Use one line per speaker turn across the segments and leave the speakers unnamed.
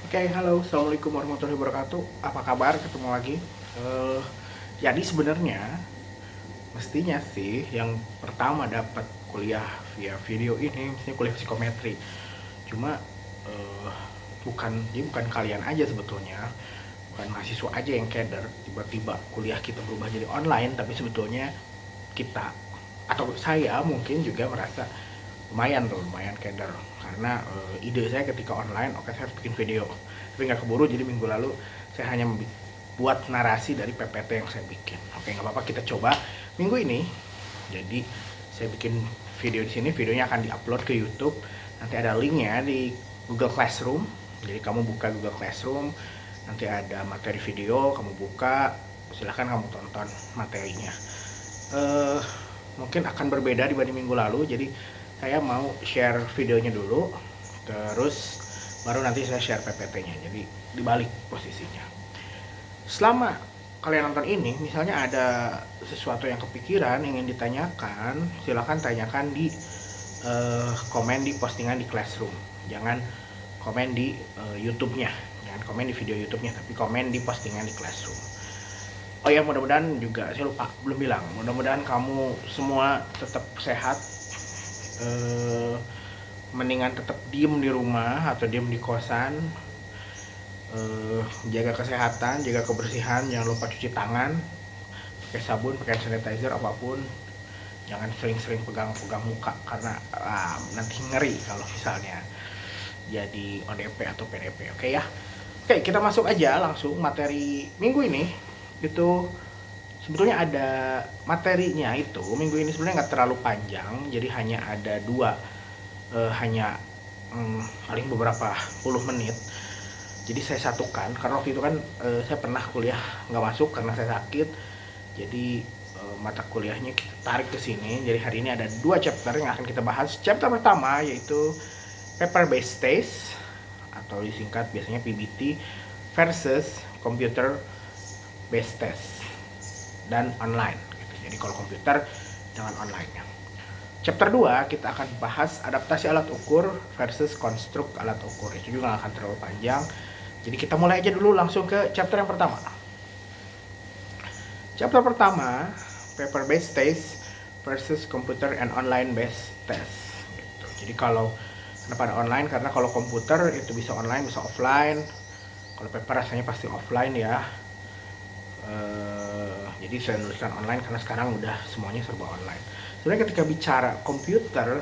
Oke, halo, assalamualaikum warahmatullahi wabarakatuh. Apa kabar? Ketemu lagi. Eh, jadi sebenarnya mestinya sih yang pertama dapat kuliah via video ini, mestinya kuliah psikometri. Cuma eh, bukan kalian aja sebetulnya, bukan mahasiswa aja yang keder. Tiba-tiba kuliah kita berubah jadi online, tapi sebetulnya kita atau saya mungkin juga merasa lumayan keder karena ide saya ketika online, oke saya harus bikin video, tapi nggak keburu, jadi minggu lalu saya hanya buat narasi dari PPT yang saya bikin. Oke, nggak apa-apa, kita coba minggu ini. Jadi saya bikin video di sini, videonya akan diupload ke YouTube, nanti ada linknya di Google Classroom. Jadi kamu buka Google Classroom, nanti ada materi video, kamu buka, silahkan kamu tonton materinya. eh Mungkin akan berbeda dibanding minggu lalu. Jadi saya mau share videonya dulu, terus baru nanti saya share PPT-nya. Jadi dibalik posisinya. Selama kalian nonton ini, misalnya ada sesuatu yang kepikiran ingin ditanyakan, silakan tanyakan di komen di postingan di Classroom. Jangan komen di YouTube-nya, jangan komen di video YouTube-nya, tapi komen di postingan di Classroom. Oh ya, mudah-mudahan juga saya lupa belum bilang, mudah-mudahan kamu semua tetap sehat. eh, Mendingan tetap diem di rumah atau diem di kosan. Jaga kesehatan, jaga kebersihan, jangan lupa cuci tangan pakai sabun, pakai sanitizer apapun. Jangan sering-sering pegang-pegang muka karena nanti ngeri kalau misalnya jadi ODP atau PDP. Oke ya. Oke, kita masuk aja langsung materi minggu ini. Itu sebetulnya ada materinya. Itu minggu ini sebenarnya nggak terlalu panjang, jadi hanya ada dua, hanya paling beberapa puluh menit. Jadi saya satukan karena waktu itu kan saya pernah kuliah nggak masuk karena saya sakit. Jadi mata kuliahnya kita tarik ke sini. Jadi hari ini ada dua chapter yang akan kita bahas. Chapter pertama yaitu paper based test atau disingkat biasanya PBT versus computer based test dan online gitu. Jadi kalau komputer dengan online-nya. Chapter 2 kita akan bahas adaptasi alat ukur versus konstruk alat ukur. Itu juga nggak akan terlalu panjang. Jadi kita mulai aja dulu langsung ke chapter yang pertama. Chapter pertama, paper based test versus computer and online based test gitu. Jadi kalau kenapa ada online, karena kalau komputer itu bisa online bisa offline. Kalau paper rasanya pasti offline ya. Jadi saya nuliskan online karena sekarang udah semuanya serba online. Sebenarnya ketika bicara komputer,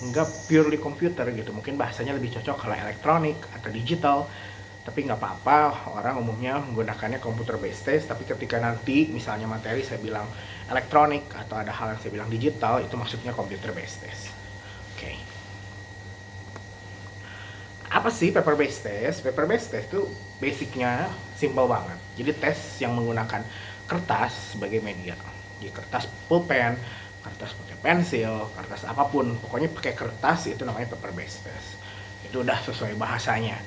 nggak purely komputer gitu, mungkin bahasanya lebih cocok kalau elektronik atau digital, tapi nggak apa-apa, orang umumnya menggunakannya komputer based test. Tapi ketika nanti misalnya materi saya bilang elektronik atau ada hal yang saya bilang digital, itu maksudnya computer based test. Oke. Apa sih paper based test? Paper based test itu basicnya simple banget. Jadi tes yang menggunakan kertas sebagai media. Jadi kertas pulpen, kertas pakai pensil, kertas apapun, pokoknya pakai kertas, itu namanya paper based test. Itu udah sesuai bahasanya.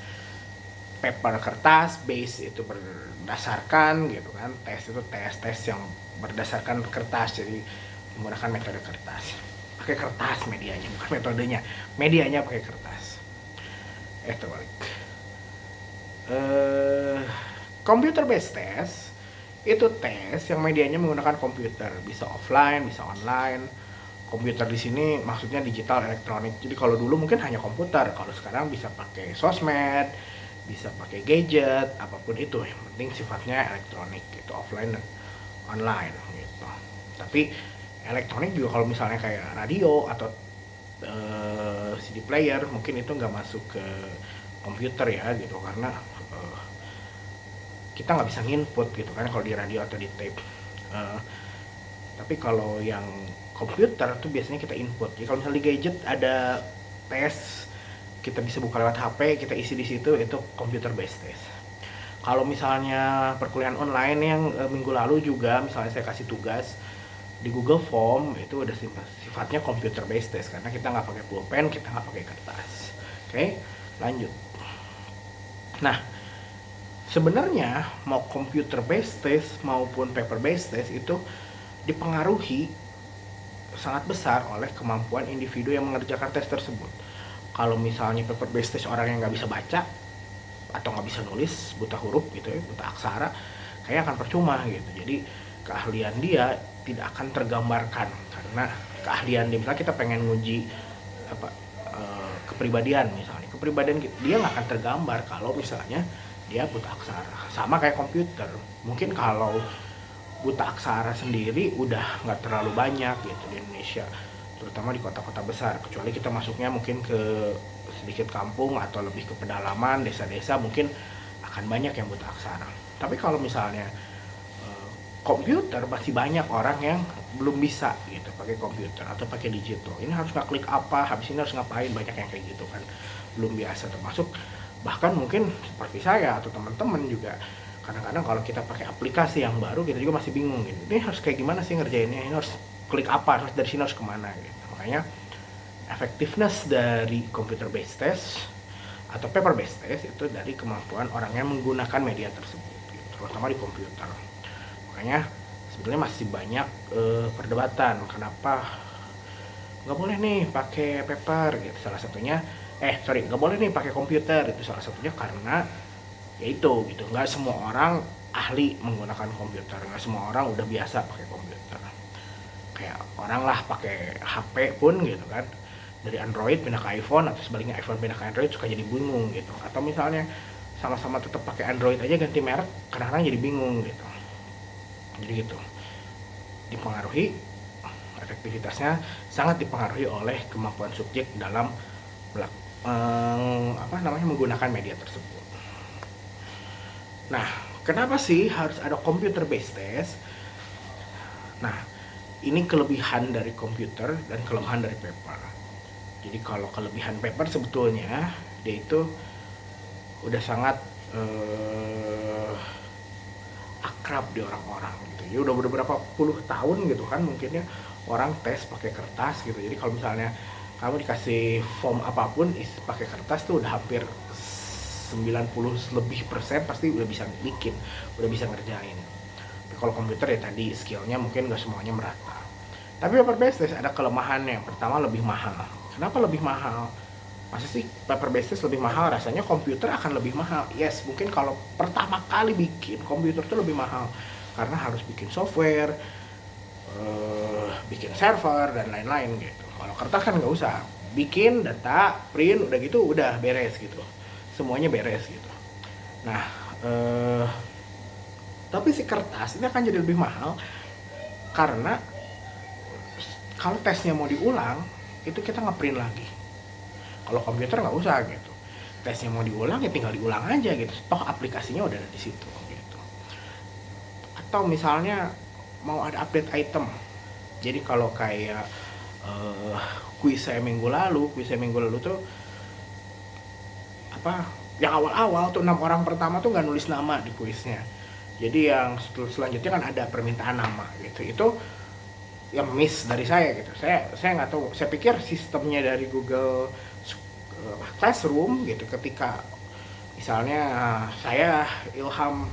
Paper kertas, base itu berdasarkan gitu kan. Tes itu tes yang berdasarkan kertas, jadi menggunakan metode kertas. Pakai kertas medianya, bukan metodenya. Medianya pakai kertas. Terbalik. Computer based test itu tes yang medianya menggunakan komputer, bisa offline, bisa online. Komputer di sini maksudnya digital elektronik. Jadi kalau dulu mungkin hanya komputer, kalau sekarang bisa pakai sosmed, bisa pakai gadget, apapun itu. Yang penting sifatnya elektronik, itu offline dan online gitu. Tapi elektronik juga kalau misalnya kayak radio atau CD player mungkin itu nggak masuk ke komputer ya gitu, karena kita nggak bisa nginput gitu kan kalau di radio atau di tape. Tapi kalau yang komputer tuh biasanya kita input. Jadi kalau misalnya di gadget ada tes, kita bisa buka lewat HP, kita isi di situ, itu computer based test. Kalau misalnya perkuliahan online yang minggu lalu juga, misalnya saya kasih tugas di Google Form, itu udah sifatnya computer based test karena kita nggak pakai pulpen, kita nggak pakai kertas. Oke, lanjut. Nah, sebenarnya mau computer based test maupun paper based test itu dipengaruhi sangat besar oleh kemampuan individu yang mengerjakan tes tersebut. Kalau misalnya paper based test orang yang nggak bisa baca, atau nggak bisa nulis, buta huruf gitu ya, buta aksara, kayak akan percuma gitu. Jadi keahlian dia tidak akan tergambarkan, karena keahlian dia, misalnya kita pengen nguji apa kepribadian, misalnya kepribadian dia nggak akan tergambar kalau misalnya dia buta aksara. Sama kayak komputer, mungkin kalau buta aksara sendiri udah nggak terlalu banyak gitu di Indonesia, terutama di kota-kota besar, kecuali kita masuknya mungkin ke sedikit kampung atau lebih ke pedalaman, desa-desa, mungkin akan banyak yang buta aksara. Tapi kalau misalnya komputer, masih banyak orang yang belum bisa gitu pakai komputer atau pakai digital. Ini harus ngeklik apa, habis ini harus ngapain, banyak yang kayak gitu kan, belum biasa. Termasuk bahkan mungkin seperti saya atau teman-teman juga, kadang-kadang kalau kita pakai aplikasi yang baru, kita juga masih bingung gitu, ini harus kayak gimana sih ngerjainnya, ini harus klik apa, harus dari sini harus kemana gitu. Makanya effectiveness dari computer based test atau paper based test itu dari kemampuan orangnya menggunakan media tersebut gitu, terutama di komputer. Makanya sebenarnya masih banyak perdebatan kenapa nggak boleh nih pakai paper gitu. Salah satunya nggak boleh nih pakai komputer, itu salah satunya karena yaitu gitu, nggak semua orang ahli menggunakan komputer, nggak semua orang udah biasa pakai komputer. Kayak orang lah pakai HP pun gitu kan, dari Android pindah ke iPhone atau sebaliknya iPhone pindah ke Android suka jadi bingung gitu. Atau misalnya sama-sama tetap pakai Android aja ganti merek, kadang-kadang jadi bingung gitu. Jadi gitu, dipengaruhi, efektivitasnya sangat dipengaruhi oleh kemampuan subjek dalam menggunakan media tersebut. Nah, kenapa sih harus ada computer based test? Nah, ini kelebihan dari komputer dan kelemahan dari paper. Jadi kalau kelebihan paper sebetulnya dia itu udah sangat akrab di orang-orang gitu. Ya udah beberapa puluh tahun gitu kan mungkinnya orang tes pakai kertas gitu. Jadi kalau misalnya kamu dikasih form apapun pakai kertas tuh udah hampir 90 lebih persen pasti udah bisa bikin, udah bisa ngerjain. Tapi kalau komputer ya tadi skillnya mungkin gak semuanya merata. Tapi paper based test ada kelemahannya. Pertama, lebih mahal. Kenapa lebih mahal? Masa sih paper based test lebih mahal? Rasanya komputer akan lebih mahal. Yes, mungkin kalau pertama kali bikin komputer tuh lebih mahal karena harus bikin software, bikin server dan lain-lain gitu. Kalau kertas kan nggak usah, bikin data, print, udah gitu udah beres gitu, semuanya beres gitu. Nah, tapi si kertas ini akan jadi lebih mahal karena kalau tesnya mau diulang itu kita ngeprint lagi. Kalau komputer nggak usah gitu, tesnya mau diulang ya tinggal diulang aja gitu, toh aplikasinya udah ada di situ gitu. Atau misalnya mau ada update item, jadi kalau kayak kuis saya minggu lalu tuh yang awal-awal tuh 6 orang pertama tuh nggak nulis nama di kuisnya, jadi yang selanjutnya kan ada permintaan nama gitu. Itu yang miss dari saya gitu, saya nggak tahu, saya pikir sistemnya dari Google Classroom gitu, ketika misalnya saya Ilham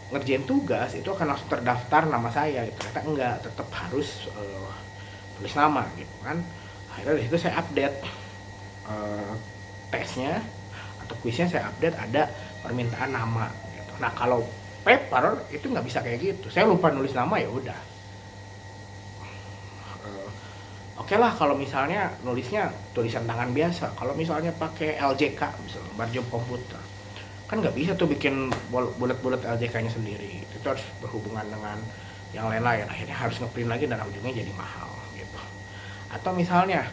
ngerjain tugas itu akan langsung terdaftar nama saya gitu. Ternyata enggak, tetap harus tulis nama gitu kan. Akhirnya dari situ saya update tesnya atau kuisnya, saya update ada permintaan nama gitu. Nah kalau paper itu nggak bisa kayak gitu, saya lupa nulis nama ya udah. Oke lah kalau misalnya nulisnya tulisan tangan biasa. Kalau misalnya pakai LJK misalnya Barjob komputer, kan nggak bisa tuh bikin bulat-bulat LJK-nya sendiri. Itu harus berhubungan dengan yang lain-lain. Akhirnya harus ngeprint lagi dan ujungnya jadi mahal gitu. Atau misalnya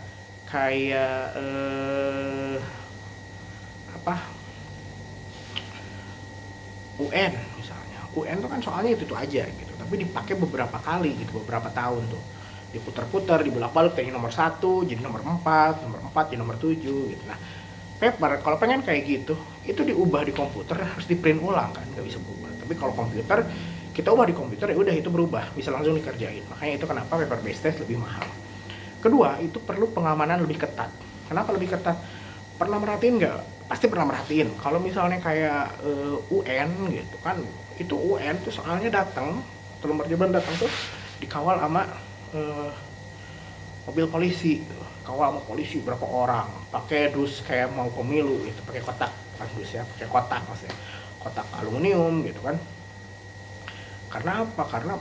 kayak UN misalnya. UN tuh kan soalnya itu aja gitu, tapi dipakai beberapa kali gitu, beberapa tahun tuh. Diputar-putar, dibolak-balik, jadi nomor 1, jadi nomor 4 jadi nomor 7 gitu. Nah, paper kalau pengen kayak gitu, itu diubah di komputer harus di print ulang kan, nggak bisa berubah. Tapi kalau komputer, kita ubah di komputer ya udah itu berubah, bisa langsung dikerjain. Makanya itu kenapa paper based test lebih mahal. Kedua, itu perlu pengamanan lebih ketat. Kenapa lebih ketat? Pernah merhatiin nggak? Pasti pernah merhatiin. Kalau misalnya kayak UN gitu kan, itu UN tuh soalnya datang, lembar jabatan datang tuh dikawal sama mobil polisi, kawal sama polisi berapa orang, pakai dus kayak mau pemilu gitu, pakai kotak kardusnya pakai kotak, maksudnya kotak aluminium gitu kan. Karena apa? Karena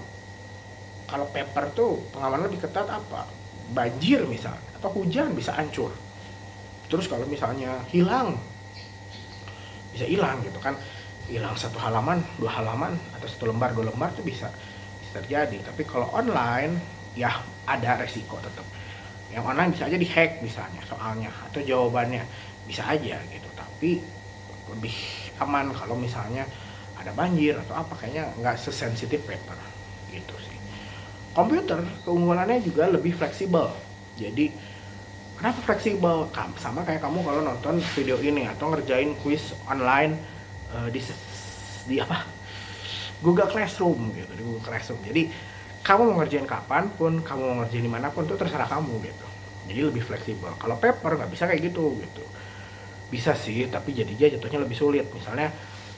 kalau paper tuh pengaman lebih ketat apa? Banjir misalnya atau hujan bisa hancur. Terus kalau misalnya hilang, bisa hilang gitu kan. Hilang satu halaman, dua halaman, atau satu lembar, dua lembar tuh bisa terjadi. Tapi kalau online ya ada resiko tetap. Yang online bisa aja dihack misalnya soalnya atau jawabannya bisa aja gitu. Tapi lebih aman kalau misalnya ada banjir atau apa, kayaknya nggak sesensitif paper gitu sih. Komputer keunggulannya juga lebih fleksibel. Jadi kenapa fleksibel? Sama kayak kamu kalau nonton video ini atau ngerjain quiz online di apa? Google Classroom gitu, di Google Classroom. Jadi kamu mau ngerjain kapanpun, kamu mau ngerjain dimanapun tuh terserah kamu gitu. Jadi lebih fleksibel. Kalau paper nggak bisa kayak gitu gitu. Bisa sih, tapi jatuhnya lebih sulit. Misalnya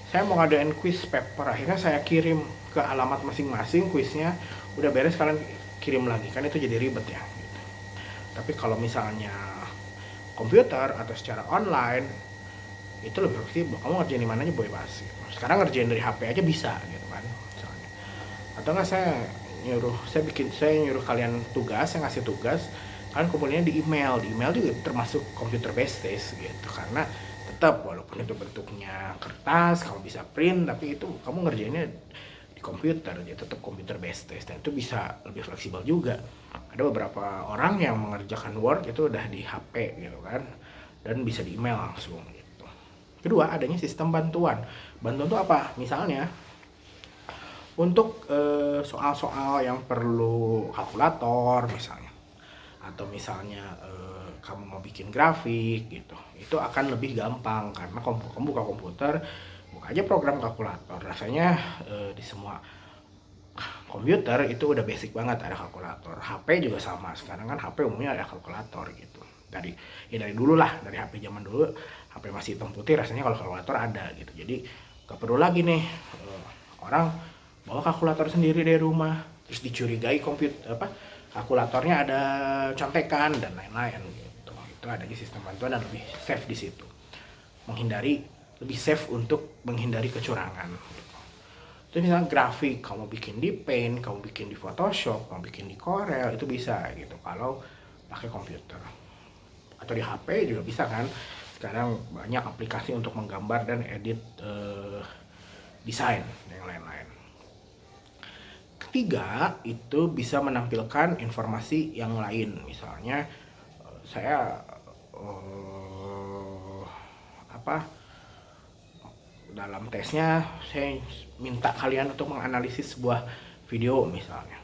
saya mau ngadain quiz paper, akhirnya saya kirim ke alamat masing-masing kuisnya, udah beres kalian kirim lagi, kan itu jadi ribet ya gitu. Tapi kalau misalnya komputer atau secara online itu lebih fleksibel, kamu ngerjain di mana aja bebas gitu. Sekarang ngerjain dari HP aja bisa gitu kan misalnya. Atau nggak saya nyuruh kalian tugas, saya ngasih tugas, kalian kumpulinnya di email juga termasuk computer based test gitu. Karena tetap walaupun itu bentuknya kertas, kamu bisa print, tapi itu kamu ngerjainnya di komputer, jadi tetap computer based test, dan itu bisa lebih fleksibel juga. Ada beberapa orang yang mengerjakan Word itu udah di HP gitu kan, dan bisa di email langsung gitu. Kedua, adanya sistem bantuan. Bantuan itu apa? Misalnya untuk soal-soal yang perlu kalkulator misalnya, atau misalnya kamu mau bikin grafik gitu, itu akan lebih gampang karena kamu buka komputer, buka aja program kalkulator. Rasanya di semua komputer itu udah basic banget ada kalkulator. HP juga sama, sekarang kan HP umumnya ada kalkulator gitu. Dari dulu lah, dari HP zaman dulu, HP masih hitam putih, rasanya kalau kalkulator ada gitu. Jadi gak perlu lagi nih orang bawa kalkulator sendiri dari rumah, terus dicurigai kalkulatornya ada contekan dan lain-lain gitu. Itu adanya sistem bantuan dan lebih safe di situ. Lebih safe untuk menghindari kecurangan. Itu misalnya grafik, kamu bikin di Paint, kamu bikin di Photoshop, kamu bikin di Corel, itu bisa gitu kalau pakai komputer. Atau di HP juga bisa kan. Sekarang banyak aplikasi untuk menggambar dan edit desain dan yang lain-lain. Ketiga, itu bisa menampilkan informasi yang lain. Misalnya saya dalam tesnya saya minta kalian untuk menganalisis sebuah video misalnya.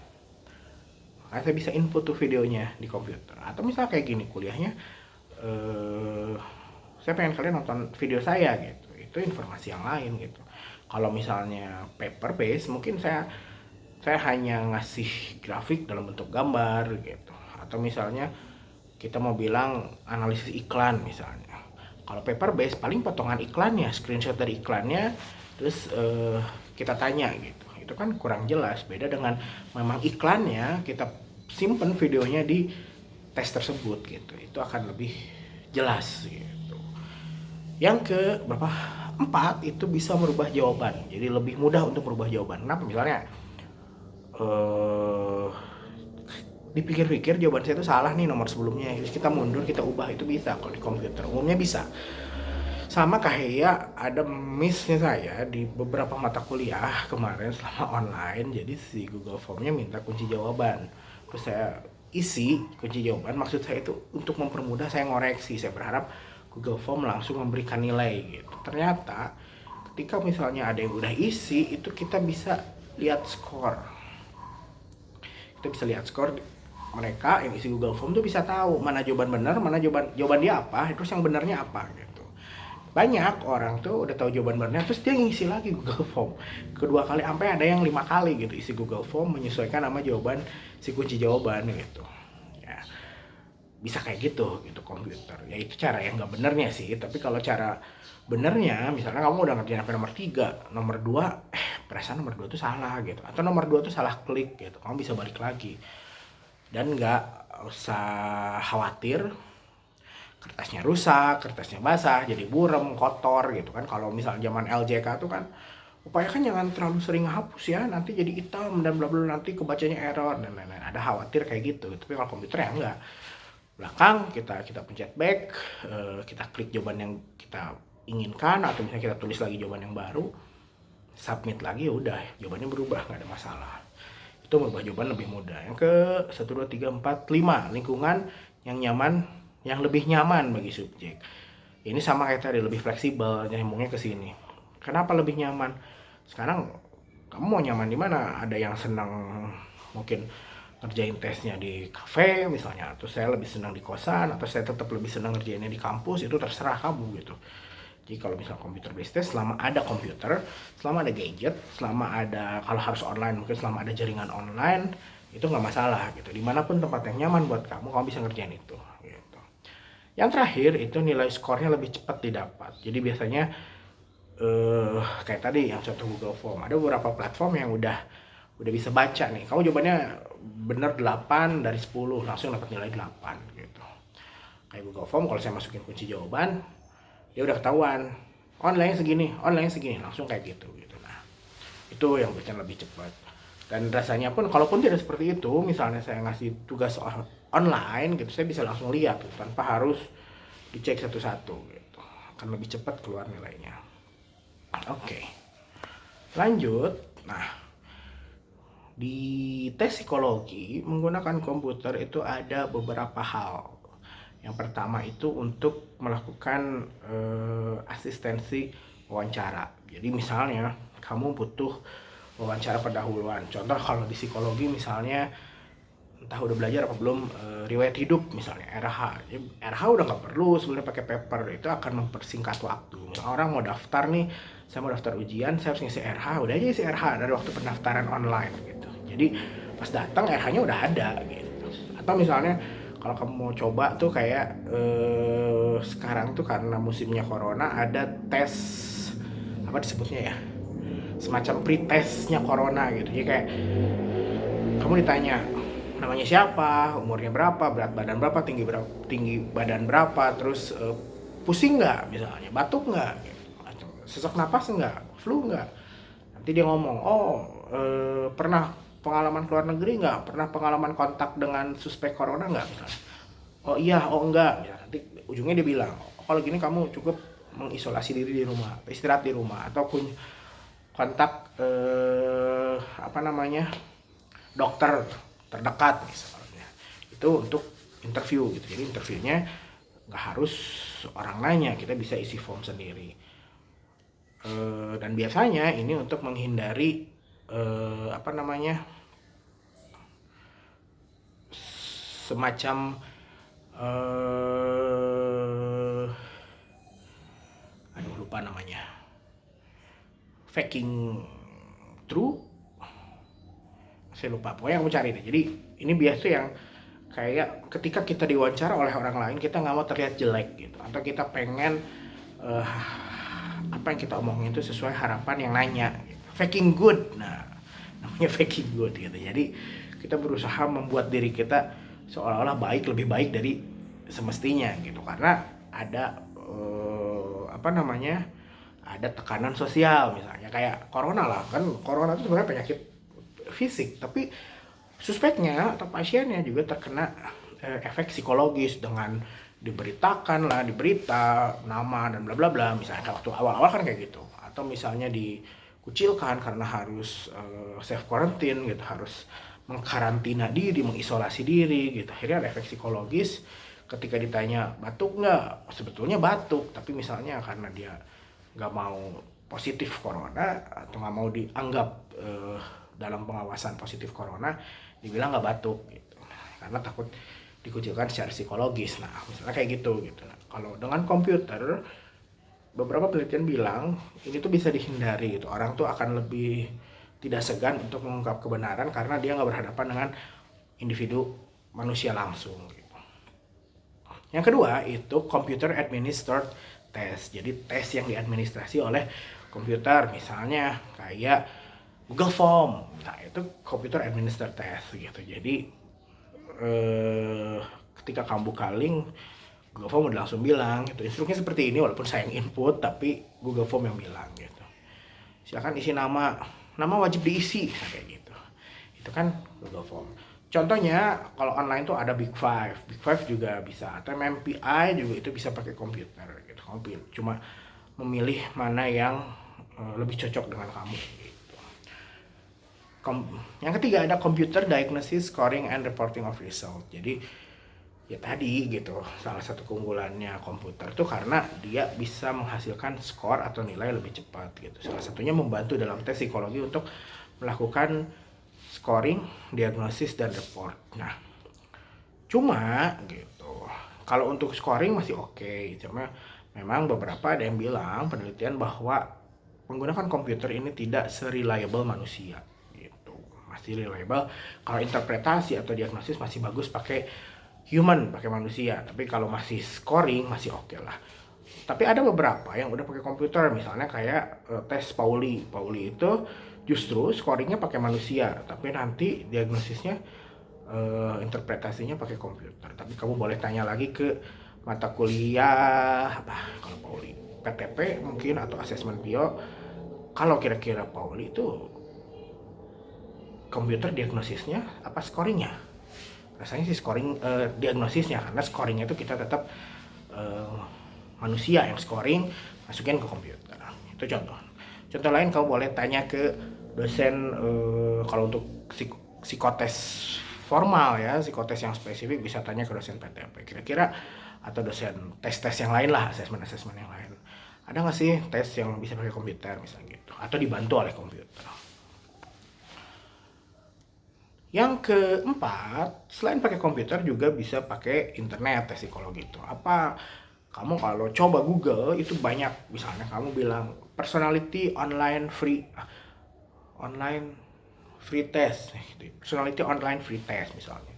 Makanya saya bisa input tuh videonya di komputer. Atau misalnya kayak gini kuliahnya, saya pengen kalian nonton video saya gitu. Itu informasi yang lain gitu. Kalau misalnya paper base, mungkin saya hanya ngasih grafik dalam bentuk gambar gitu. Atau misalnya kita mau bilang analisis iklan misalnya. Kalau paper base paling potongan iklannya, screenshot dari iklannya, terus kita tanya gitu. Itu kan kurang jelas. Beda dengan memang iklannya kita simpen videonya di tes tersebut gitu. Itu akan lebih jelas gitu. Yang ke berapa? 4 itu bisa merubah jawaban. Jadi lebih mudah untuk merubah jawaban. Kenapa? Misalnya dipikir-pikir jawaban saya itu salah nih nomor sebelumnya, terus kita mundur, kita ubah, itu bisa kalau di komputer umumnya bisa. Sama kayak ada missnya saya di beberapa mata kuliah kemarin selama online. Jadi si Google Formnya minta kunci jawaban, terus saya isi kunci jawaban. Maksud saya itu untuk mempermudah saya ngoreksi. Saya berharap Google Form langsung memberikan nilai gitu. Ternyata ketika misalnya ada yang udah isi, itu kita bisa lihat skor. Kita bisa lihat skor mereka yang isi Google Form tuh, bisa tahu mana jawaban benar, mana jawaban dia apa, terus yang benarnya apa gitu. Banyak orang tuh udah tahu jawaban benernya, terus dia ngisi lagi Google Form kedua kali, sampai ada yang 5 kali gitu isi Google Form menyesuaikan nama jawaban si kunci jawaban gitu ya. Bisa kayak gitu komputer ya. Itu cara yang nggak benernya sih. Tapi kalau cara benernya, misalnya kamu udah ngerjain sampai nomor 3, nomor 2 perasaan nomor 2 tuh salah gitu, atau nomor 2 tuh salah klik gitu, kamu bisa balik lagi dan nggak usah khawatir kertasnya rusak, kertasnya basah, jadi burem, kotor gitu kan. Kalau misalnya zaman LJK tuh kan upayakan jangan terlalu sering hapus ya, nanti jadi hitam dan bla bla, nanti kebacanya error dan lain-lain. Ada khawatir kayak gitu. Tapi kalau komputer ya enggak. Belakang kita pencet back, kita klik jawaban yang kita inginkan, atau misalnya kita tulis lagi jawaban yang baru, submit lagi, ya udah jawabannya berubah, nggak ada masalah. Itu merubah jawaban lebih mudah. Yang ke 1 2 3 4 5, lingkungan yang nyaman, yang lebih nyaman bagi subjek. Ini sama kayak tadi, lebih fleksibel, nyambungnya ke sini. Kenapa lebih nyaman? Sekarang kamu mau nyaman di mana? Ada yang senang mungkin ngerjain tesnya di kafe misalnya, atau saya lebih senang di kosan, atau saya tetap lebih senang ngerjainnya di kampus, itu terserah kamu gitu. Jadi kalau misalnya komputer based test, selama ada komputer, selama ada gadget, selama ada, kalau harus online mungkin selama ada jaringan online, itu nggak masalah gitu. Dimanapun tempat yang nyaman buat kamu, kamu bisa ngerjain itu gitu. Yang terakhir itu nilai skornya lebih cepat didapat. Jadi biasanya kayak tadi yang contoh Google Form, ada beberapa platform yang udah bisa baca nih, kamu jawabannya bener 8 dari 10, langsung dapat nilai 8 gitu. Kayak Google Form, kalau saya masukin kunci jawaban, dia udah ketahuan online segini, langsung kayak gitu. Nah, itu yang bikin lebih cepat. Dan rasanya pun, kalaupun tidak seperti itu, misalnya saya ngasih tugas online gitu, saya bisa langsung lihat gitu, tanpa harus dicek satu-satu gitu. Akan lebih cepat keluar nilainya. Oke. Lanjut. Nah, di tes psikologi menggunakan komputer itu ada beberapa hal. Yang pertama itu untuk melakukan asistensi wawancara. Jadi misalnya kamu butuh wawancara pendahuluan. Contoh kalau di psikologi misalnya, entah udah belajar apa belum, riwayat hidup misalnya, RH. Jadi, RH udah nggak perlu sebenarnya pakai paper, itu akan mempersingkat waktu. Misalnya orang mau daftar nih, saya mau daftar ujian, saya harus ngisi RH, udah aja isi RH dari waktu pendaftaran online gitu. Jadi pas datang RH-nya udah ada gitu. Atau misalnya kalau kamu mau coba tuh kayak sekarang tuh karena musimnya corona, ada tes, apa disebutnya ya, semacam pre-testnya corona gitu. Jadi kayak kamu ditanya namanya siapa, umurnya berapa, berat badan berapa, tinggi badan berapa, terus pusing nggak misalnya, batuk nggak, sesak napas nggak, flu nggak. Nanti dia ngomong, oh pernah pengalaman keluar negeri nggak, pernah pengalaman kontak dengan suspek corona nggak misalnya. Oh iya, oh enggak. Ya, nanti ujungnya dia bilang, oh, kalau gini kamu cukup mengisolasi diri di rumah, istirahat di rumah, atau kontak apa namanya, dokter terdekat misalnya. Itu untuk interview gitu. Jadi interviewnya nggak harus orang nanya, kita bisa isi form sendiri. Dan biasanya ini untuk menghindari apa namanya, semacam aduh lupa namanya, faking true, saya lupa, pokoknya kamu cari deh. Jadi ini biasa yang kayak ketika kita diwawancara oleh orang lain, kita nggak mau terlihat jelek gitu, atau kita pengen apa yang kita omongin itu sesuai harapan yang nanya gitu. Faking good, nah namanya faking good gitu. Jadi kita berusaha membuat diri kita seolah-olah baik, lebih baik dari semestinya gitu, karena ada apa namanya, ada tekanan sosial misalnya kayak corona lah kan. Corona itu sebenarnya penyakit fisik, tapi suspeknya atau pasiennya juga terkena efek psikologis dengan diberitakan lah di berita nama dan bla bla bla, misalnya waktu awal-awal kan kayak gitu. Atau misalnya dikucilkan karena harus self quarantine gitu, harus mengkarantina diri, mengisolasi diri gitu. Akhirnya ada efek psikologis. Ketika ditanya batuk nggak, sebetulnya batuk, tapi misalnya karena dia nggak mau positif corona atau nggak mau dianggap dalam pengawasan positif corona, dibilang nggak batuk gitu, karena takut dikucilkan secara psikologis. Nah misalnya kayak gitu. Nah, kalau dengan komputer, beberapa penelitian bilang ini tuh bisa dihindari gitu. Orang tuh akan lebih tidak segan untuk mengungkap kebenaran karena dia nggak berhadapan dengan individu manusia langsung gitu. Yang kedua itu computer administered test. Jadi tes yang diadministrasi oleh komputer, misalnya kayak Google Form. Nah itu computer administered test gitu. Jadi ketika kamu buka link, Google Form udah langsung bilang gitu, instruksinya seperti ini, walaupun saya yang input tapi Google Form yang bilang gitu. Silakan isi nama wajib diisi kayak gitu. Itu kan Google Form. Contohnya kalau online tuh ada Big Five. Big Five juga bisa, atau MMPI juga itu bisa pakai komputer gitu. Kamu cuma memilih mana yang lebih cocok dengan kamu gitu. Yang ketiga ada Computer Diagnosis, Scoring and Reporting of Result. Jadi ya tadi gitu, salah satu keunggulannya komputer tuh karena dia bisa menghasilkan skor atau nilai lebih cepat gitu. Salah satunya membantu dalam tes psikologi untuk melakukan scoring, diagnosis, dan report. Nah, cuma gitu, kalau untuk scoring masih oke. Cuma memang beberapa ada yang bilang penelitian bahwa menggunakan komputer ini tidak se-reliable manusia gitu. Masih reliable kalau interpretasi atau diagnosis masih bagus pakai human, pakai manusia. Tapi kalau masih scoring masih oke lah. Tapi ada beberapa yang udah pakai komputer, misalnya kayak tes Pauli. Pauli itu justru scoringnya pakai manusia, tapi nanti diagnosisnya, interpretasinya pakai komputer. Tapi kamu boleh tanya lagi ke mata kuliah apa kalau Pauli, PTP mungkin atau asesmen bio. Kalau kira-kira Pauli itu komputer diagnosisnya apa scoringnya? Rasanya sih scoring, diagnosisnya, karena scoringnya itu kita tetap manusia yang scoring, masukin ke komputer. Itu contoh lain kamu boleh tanya ke dosen, kalau untuk psikotes formal ya, psikotes yang spesifik bisa tanya ke dosen PTP kira-kira, atau dosen tes yang lain lah, asesmen yang lain, ada nggak sih tes yang bisa pakai komputer misalnya gitu, atau dibantu oleh komputer. Yang keempat, selain pakai komputer juga bisa pakai internet tes psikologi itu. Apa? Kamu kalau coba Google itu banyak, misalnya kamu bilang personality online free test, personality online free test misalnya.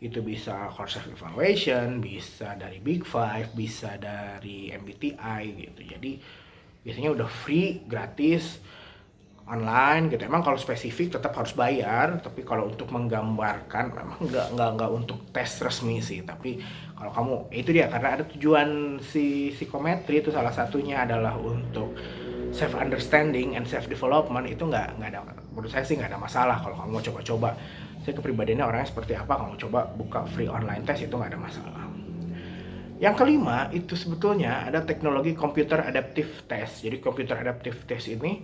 Itu bisa course evaluation, bisa dari Big Five, bisa dari MBTI gitu. Jadi biasanya udah free, gratis, online gitu. Emang kalau spesifik tetap harus bayar, tapi kalau untuk menggambarkan memang nggak untuk tes resmi sih. Tapi kalau kamu, itu dia, karena ada tujuan si psikometri itu salah satunya adalah untuk self understanding and self development. Itu nggak ada, menurut saya sih nggak ada masalah kalau kamu mau coba-coba. Saya kepribadiannya orangnya seperti apa, kamu coba buka free online test itu nggak ada masalah. Yang kelima itu sebetulnya ada teknologi computer adaptive test. Jadi computer adaptive test ini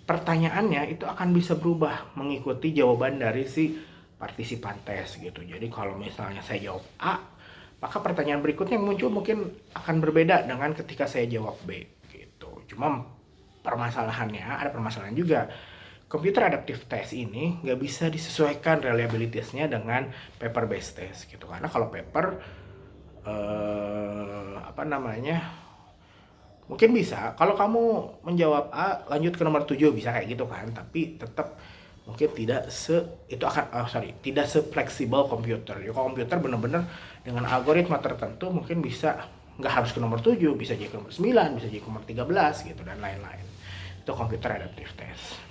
pertanyaannya itu akan bisa berubah mengikuti jawaban dari si partisipan tes gitu. Jadi kalau misalnya saya jawab A, maka pertanyaan berikutnya yang muncul mungkin akan berbeda dengan ketika saya jawab B gitu. Cuma ada permasalahan juga. Computer adaptive test ini nggak bisa disesuaikan reliabilitasnya dengan paper based test gitu. Karena kalau paper mungkin bisa, kalau kamu menjawab A lanjut ke nomor 7 bisa kayak gitu kan, tapi tetap mungkin tidak se-fleksibel komputer. Ya kalau komputer bener-bener dengan algoritma tertentu mungkin bisa nggak harus ke nomor 7, bisa jadi ke nomor 9, bisa jadi ke nomor 13 gitu dan lain-lain. Itu computer adaptive test.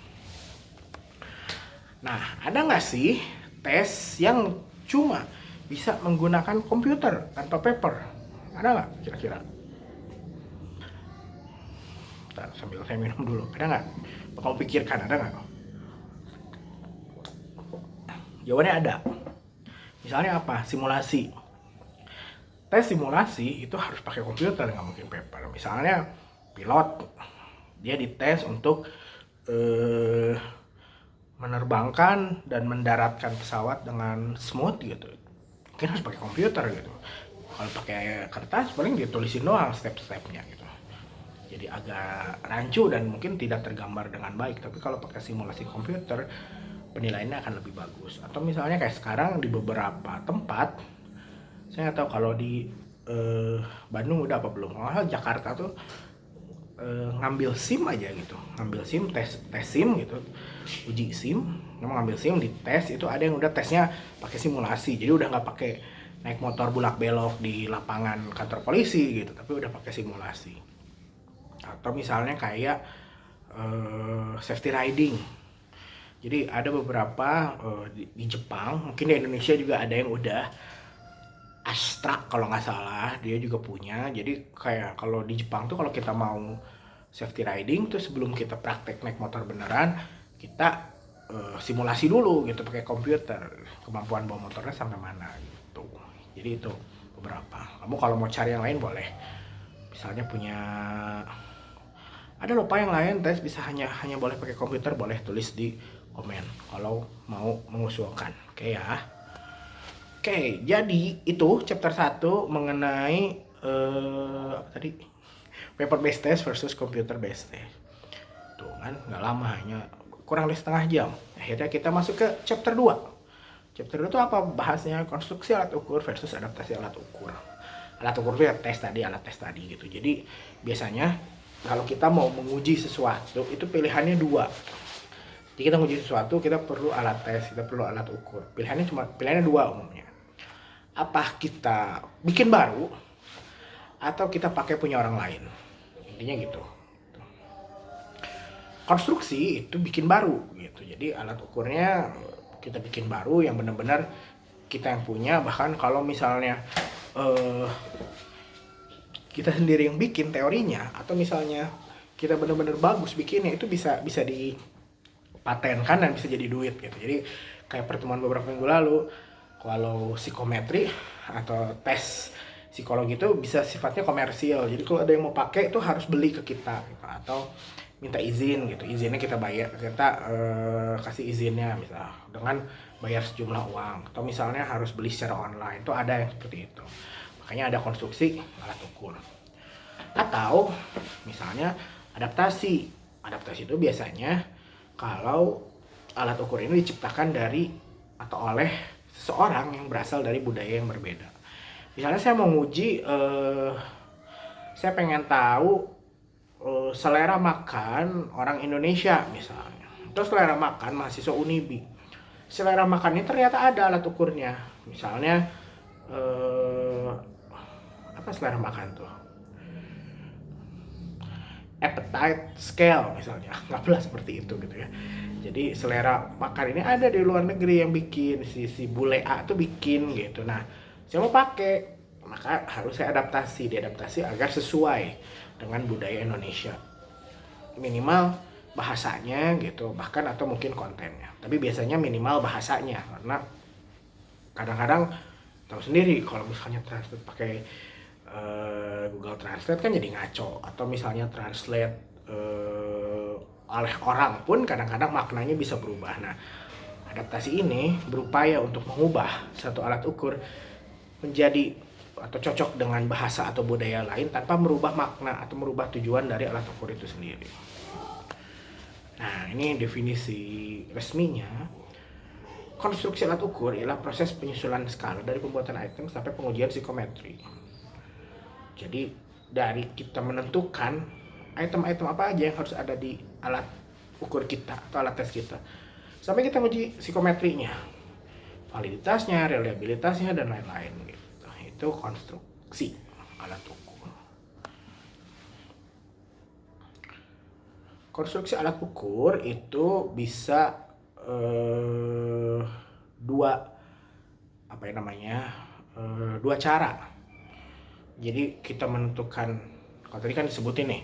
Nah, ada nggak sih tes yang cuma bisa menggunakan komputer tanpa paper? Ada nggak kira-kira? Sambil saya minum dulu, ada nggak? Kamu pikirkan, ada nggak? Jawabannya ada. Misalnya apa? Simulasi. Tes simulasi itu harus pakai komputer, nggak mungkin paper. Misalnya pilot, dia dites untuk menerbangkan dan mendaratkan pesawat dengan smooth gitu. Mungkin harus pakai komputer gitu. Kalau pakai kertas paling ditulisin doang step-stepnya gitu. Jadi agak rancu dan mungkin tidak tergambar dengan baik. Tapi kalau pakai simulasi komputer, penilaiannya akan lebih bagus. Atau misalnya kayak sekarang di beberapa tempat, saya nggak tahu kalau di Bandung udah apa belum. Jakarta tuh ngambil SIM aja gitu, ngambil SIM, tes SIM gitu, uji SIM, memang ngambil SIM di tes itu ada yang udah tesnya pakai simulasi. Jadi udah nggak pakai naik motor bulak belok di lapangan kantor polisi gitu, tapi udah pakai simulasi. Atau misalnya kayak safety riding. Jadi ada beberapa di Jepang, mungkin di Indonesia juga ada yang udah Astra kalau nggak salah, dia juga punya. Jadi kayak kalau di Jepang tuh kalau kita mau safety riding tuh sebelum kita praktek naik motor beneran, kita simulasi dulu gitu pakai komputer kemampuan bawa motornya sampai mana gitu. Jadi itu beberapa. Kamu kalau mau cari yang lain boleh. Misalnya punya ada lupa yang lain tes bisa hanya boleh pakai komputer, boleh tulis di komen kalau mau mengusulkan. Oke ya. Oke, jadi itu chapter 1 mengenai apa tadi? Paper based test versus computer based test. Tuh kan, nggak lama, hanya kurang dari setengah jam. Akhirnya kita masuk ke chapter 2. Chapter 2 itu apa? Bahasnya konstruksi alat ukur versus adaptasi alat ukur. Alat ukur itu ya tes tadi, alat tes tadi gitu. Jadi biasanya kalau kita mau menguji sesuatu itu pilihannya dua. Jadi kita menguji sesuatu, kita perlu alat tes, kita perlu alat ukur. Pilihannya dua umumnya. Apa kita bikin baru atau kita pakai punya orang lain, intinya gitu. Konstruksi itu bikin baru gitu, jadi alat ukurnya kita bikin baru yang benar-benar kita yang punya. Bahkan kalau misalnya kita sendiri yang bikin teorinya, atau misalnya kita benar-benar bagus bikinnya, itu bisa dipatenkan dan bisa jadi duit gitu. Jadi kayak pertemuan beberapa minggu lalu, kalau psikometri atau tes psikologi itu bisa sifatnya komersial. Jadi kalau ada yang mau pakai itu harus beli ke kita gitu, atau minta izin gitu. Izinnya kita bayar, kita kasih izinnya misal dengan bayar sejumlah uang, atau misalnya harus beli secara online. Itu ada yang seperti itu. Makanya ada konstruksi alat ukur. Atau misalnya adaptasi. Adaptasi itu biasanya kalau alat ukur ini diciptakan dari atau oleh seseorang yang berasal dari budaya yang berbeda. Misalnya saya mau nguji, saya pengen tahu selera makan orang Indonesia misalnya. Terus selera makan mahasiswa Unibi. Selera makan ini ternyata ada alat ukurnya. Misalnya apa selera makan tuh? Appetite scale misalnya, nggak seperti itu gitu ya. Jadi selera makan ini ada di luar negeri yang bikin, si bule A tuh bikin gitu. Nah, saya mau pakai, maka harus saya diadaptasi agar sesuai dengan budaya Indonesia. Minimal bahasanya gitu, bahkan atau mungkin kontennya. Tapi biasanya minimal bahasanya, karena kadang-kadang tahu sendiri kalau misalnya translate pakai Google Translate kan jadi ngaco, atau misalnya translate oleh orang pun kadang-kadang maknanya bisa berubah. Nah, adaptasi ini berupaya untuk mengubah satu alat ukur menjadi atau cocok dengan bahasa atau budaya lain tanpa merubah makna atau merubah tujuan dari alat ukur itu sendiri. Nah, ini definisi resminya. Konstruksi alat ukur ialah proses penyusunan skala dari pembuatan item sampai pengujian psikometri. Jadi dari kita menentukan item-item apa aja yang harus ada di alat ukur kita atau alat tes kita, sampai kita uji psikometrinya, validitasnya, reliabilitasnya, dan lain-lain gitu. Itu konstruksi alat ukur. Konstruksi alat ukur itu bisa dua cara. Jadi kita menentukan, kalau tadi kan disebutin nih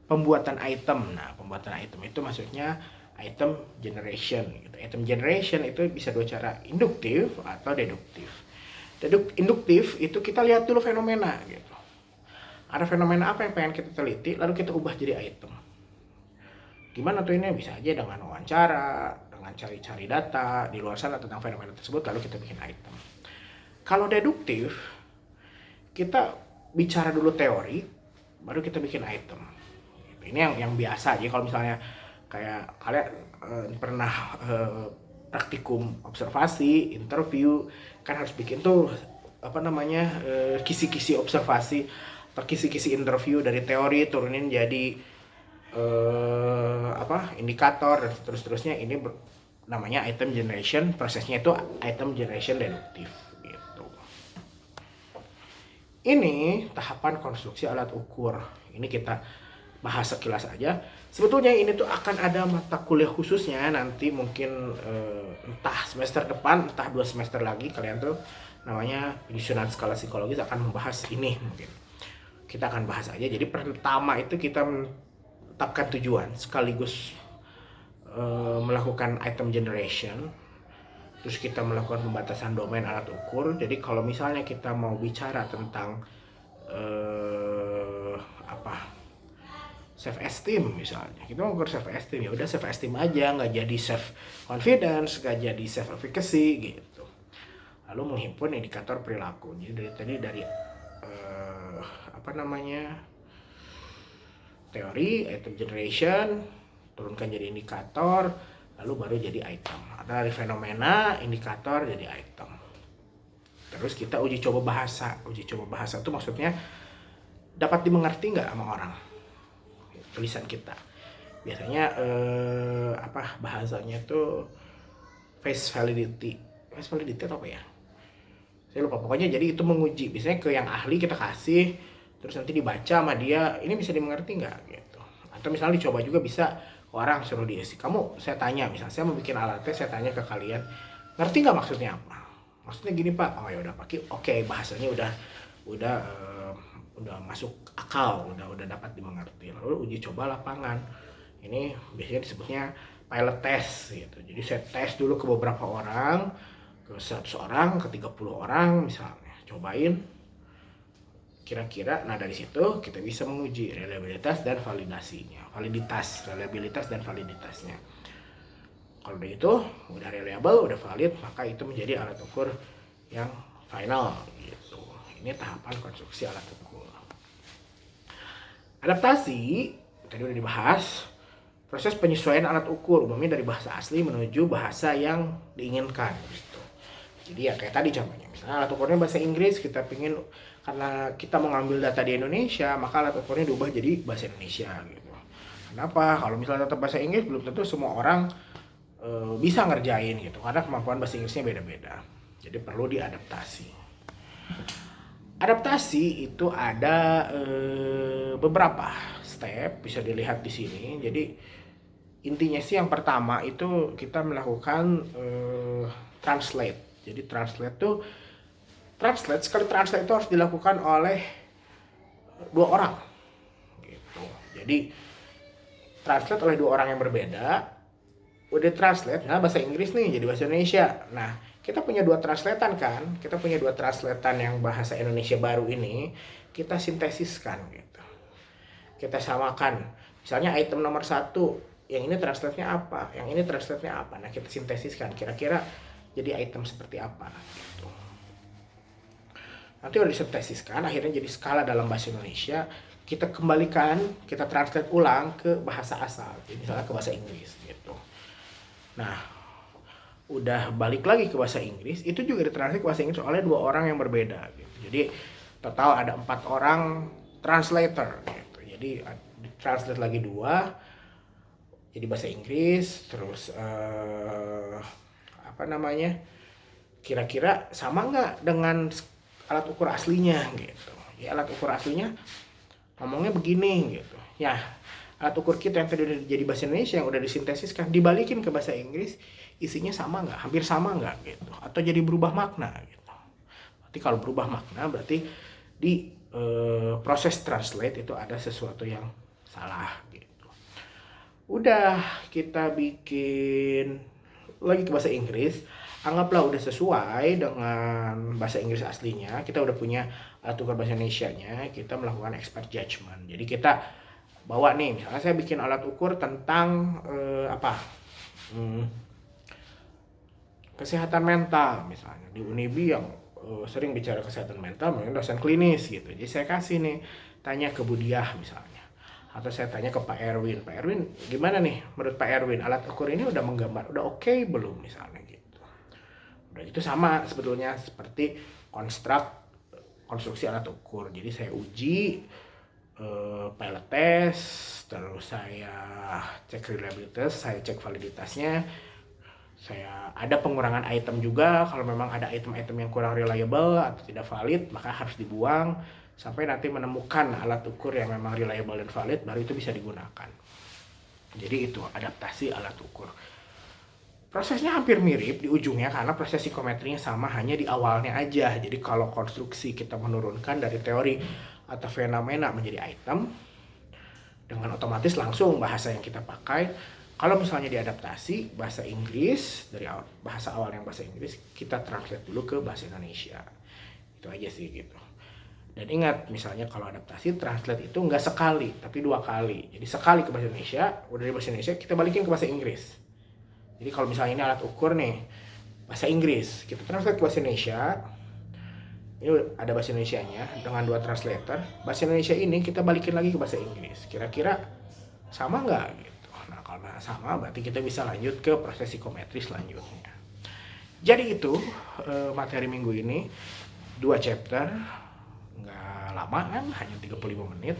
pembuatan item. Nah, pembuatan item itu maksudnya item generation gitu. Item generation itu bisa dua cara, induktif atau deduktif. Induktif itu kita lihat dulu fenomena gitu. Ada fenomena apa yang pengen kita teliti, lalu kita ubah jadi item. Gimana tuh ini? Bisa aja dengan wawancara, dengan cari-cari data di luar sana tentang fenomena tersebut, lalu kita bikin item. Kalau deduktif, kita bicara dulu teori, baru kita bikin item. Ini yang biasa aja. Kalau misalnya kayak kalian pernah praktikum observasi, interview, kan harus bikin tuh kisi-kisi observasi atau kisi-kisi interview dari teori turunin jadi indikator dan seterusnya. Ini namanya item generation. Prosesnya itu item generation deduktif gitu. Ini tahapan konstruksi alat ukur. Ini kita bahas sekilas aja. Sebetulnya ini tuh akan ada mata kuliah khususnya nanti mungkin entah semester depan, entah 2 semester lagi kalian tuh namanya penyusunan skala psikologis akan membahas ini mungkin. Kita akan bahas aja. Jadi pertama itu kita menetapkan tujuan sekaligus melakukan item generation. Terus kita melakukan pembatasan domain alat ukur. Jadi kalau misalnya kita mau bicara tentang self esteem misalnya, kita mau ukur self esteem, ya udah self esteem aja, nggak jadi self confidence, nggak jadi self efficacy gitu. Lalu menghimpun indikator perilaku. Jadi dari teori item generation, turunkan jadi indikator, lalu baru jadi item. Ada dari fenomena, indikator jadi item. Terus kita uji coba bahasa. Uji coba bahasa itu maksudnya dapat dimengerti nggak sama orang tulisan kita. Biasanya bahasanya tuh face validity. Face validity atau apa ya? Saya lupa, pokoknya jadi itu menguji. Biasanya ke yang ahli kita kasih, terus nanti dibaca sama dia, ini bisa dimengerti nggak gitu. Atau misalnya dicoba juga bisa ke orang, suruh diisi. Saya tanya, misalnya saya mau bikin alatnya, saya tanya ke kalian, ngerti nggak maksudnya apa? Maksudnya gini Pak. Oh ya udah pakai, oke, bahasanya udah masuk akal, udah dapat dimengerti. Lalu uji coba lapangan. Ini biasanya disebutnya pilot test gitu. Jadi saya tes dulu ke beberapa orang, ke 100 orang, ke 30 orang misalnya. Cobain kira-kira, nah dari situ kita bisa menguji reliabilitas dan validasinya. Reliabilitas dan validitasnya. Kalau udah itu, udah reliable, udah valid, maka itu menjadi alat ukur yang final gitu. Ini tahapan konstruksi alat ukur. Adaptasi tadi udah dibahas. Proses penyesuaian alat ukur umumnya dari bahasa asli menuju bahasa yang diinginkan gitu. Jadi ya kayak tadi contohnya, misalnya alat ukurnya bahasa Inggris, kita pingin karena kita mau ngambil data di Indonesia, maka alat ukurnya diubah jadi bahasa Indonesia gitu. Kenapa? Kalau misalnya tetap bahasa Inggris, belum tentu semua orang bisa ngerjain gitu, karena kemampuan bahasa Inggrisnya beda-beda. Jadi perlu diadaptasi. Adaptasi itu ada beberapa step, bisa dilihat di sini. Jadi intinya sih yang pertama itu kita melakukan translate. Jadi sekali translate itu harus dilakukan oleh 2 orang gitu. Jadi translate oleh 2 orang yang berbeda. Udah translate, nah bahasa Inggris nih jadi bahasa Indonesia. Nah, kita punya 2 translatean kan? Kita punya 2 translatean yang bahasa Indonesia baru ini, kita sintesiskan gitu. Kita samakan. Misalnya item nomor 1, yang ini translate-nya apa? Yang ini translate-nya apa? Nah, kita sintesiskan. Kira-kira jadi item seperti apa gitu. Nanti udah disintesiskan, akhirnya jadi skala dalam bahasa Indonesia. Kita kembalikan, kita translate ulang ke bahasa asal. Jadi misalnya ke bahasa Inggris gitu. Nah, udah balik lagi ke bahasa Inggris, itu juga ditranslate ke bahasa Inggris oleh 2 orang yang berbeda gitu. Jadi total ada 4 orang translator gitu. Jadi ditranslate lagi 2 jadi bahasa Inggris, terus kira-kira sama nggak dengan alat ukur aslinya gitu. Ya alat ukur aslinya ngomongnya begini gitu. Ya alat ukur kita yang tadi udah jadi bahasa Indonesia yang udah disintesiskan, dibalikin ke bahasa Inggris, isinya sama nggak, hampir sama nggak gitu, atau jadi berubah makna gitu. Berarti kalau berubah makna berarti di proses translate itu ada sesuatu yang salah gitu. Udah kita bikin lagi ke bahasa Inggris, anggaplah udah sesuai dengan bahasa Inggris aslinya, kita udah punya alat ukur bahasa Indonesianya, kita melakukan expert judgment. Jadi kita bawa nih, misalnya saya bikin alat ukur tentang kesehatan mental misalnya di Unibi yang sering bicara kesehatan mental, mungkin dosen klinis gitu. Jadi saya kasih nih, tanya ke Bu Diah misalnya, atau saya tanya ke Pak Erwin, Pak Erwin gimana nih menurut Pak Erwin alat ukur ini udah menggambar, udah oke belum misalnya gitu. Udah itu sama sebetulnya seperti konstruksi alat ukur. Jadi saya uji pilot test, terus saya cek reliabilitas, saya cek validitasnya, saya ada pengurangan item juga. Kalau memang ada item-item yang kurang reliable atau tidak valid, maka harus dibuang. sampai nanti menemukan alat ukur yang memang reliable dan valid, baru itu bisa digunakan. Jadi itu adaptasi alat ukur. Prosesnya hampir mirip di ujungnya karena proses psikometrinya sama, hanya di awalnya aja. Jadi kalau konstruksi kita menurunkan dari teori atau fenomena menjadi item, dengan otomatis langsung bahasa yang kita pakai. Kalau misalnya diadaptasi bahasa Inggris, dari bahasa awal yang bahasa Inggris, kita translate dulu ke bahasa Indonesia. Itu aja sih gitu. Dan ingat, misalnya kalau adaptasi, translate itu nggak sekali, tapi 2 kali. Jadi sekali ke bahasa Indonesia, udah dari bahasa Indonesia, kita balikin ke bahasa Inggris. Jadi kalau misalnya ini alat ukur nih, bahasa Inggris, kita translate ke bahasa Indonesia, ini ada bahasa Indonesianya dengan 2 translator. Bahasa Indonesia ini kita balikin lagi ke bahasa Inggris. Kira-kira sama nggak gitu? Nah, kalau sama, berarti kita bisa lanjut ke proses psikometri selanjutnya. Jadi itu materi minggu ini, 2 chapter, nggak lama kan, hanya 35 menit.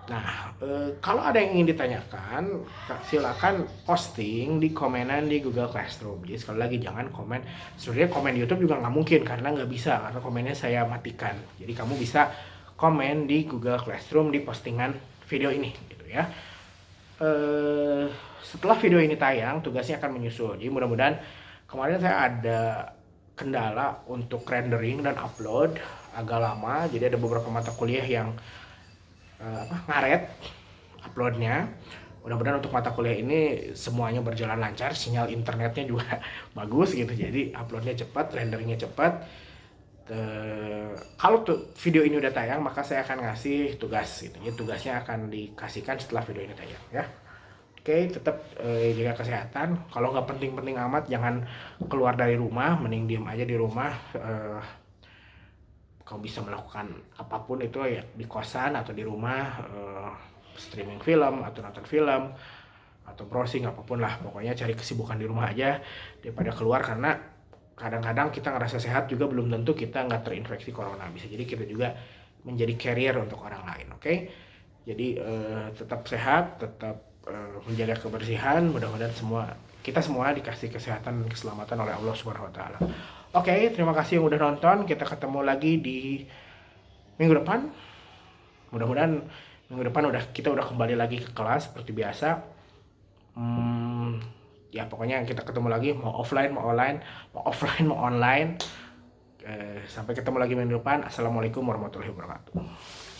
Nah, kalau ada yang ingin ditanyakan, silakan posting di komenan di Google Classroom. Jadi sekali lagi jangan komen. Sebenarnya komen di YouTube juga nggak mungkin karena nggak bisa, karena komennya saya matikan. Jadi kamu bisa komen di Google Classroom di postingan video ini, gitu ya. Setelah video ini tayang, tugasnya akan menyusul. Jadi mudah-mudahan, kemarin saya ada kendala untuk rendering dan upload agak lama. Jadi ada beberapa mata kuliah yang ngaret uploadnya. Mudah-mudahan untuk mata kuliah ini semuanya berjalan lancar, sinyal internetnya juga bagus gitu, jadi uploadnya cepat, renderingnya cepat. Kalau video ini udah tayang, maka saya akan ngasih tugas gitu. Jadi tugasnya akan dikasihkan setelah video ini tayang ya. Oke, tetap jaga kesehatan. Kalau nggak penting-penting amat, jangan keluar dari rumah, mending diem aja di rumah. Kamu bisa melakukan apapun itu ya di kosan atau di rumah, streaming film atau nonton film atau browsing, apapun lah, pokoknya cari kesibukan di rumah aja daripada keluar, karena kadang-kadang kita ngerasa sehat juga belum tentu kita nggak terinfeksi corona, bisa jadi kita juga menjadi carrier untuk orang lain. Oke, jadi tetap sehat, tetap menjaga kebersihan. Mudah-mudahan kita semua dikasih kesehatan dan keselamatan oleh Allah Subhanahu wa taala. Oke, terima kasih yang udah nonton. Kita ketemu lagi di minggu depan. Mudah-mudahan minggu depan kita udah kembali lagi ke kelas seperti biasa. Ya pokoknya kita ketemu lagi, mau offline mau online, mau offline mau online. Sampai ketemu lagi minggu depan. Assalamualaikum warahmatullahi wabarakatuh.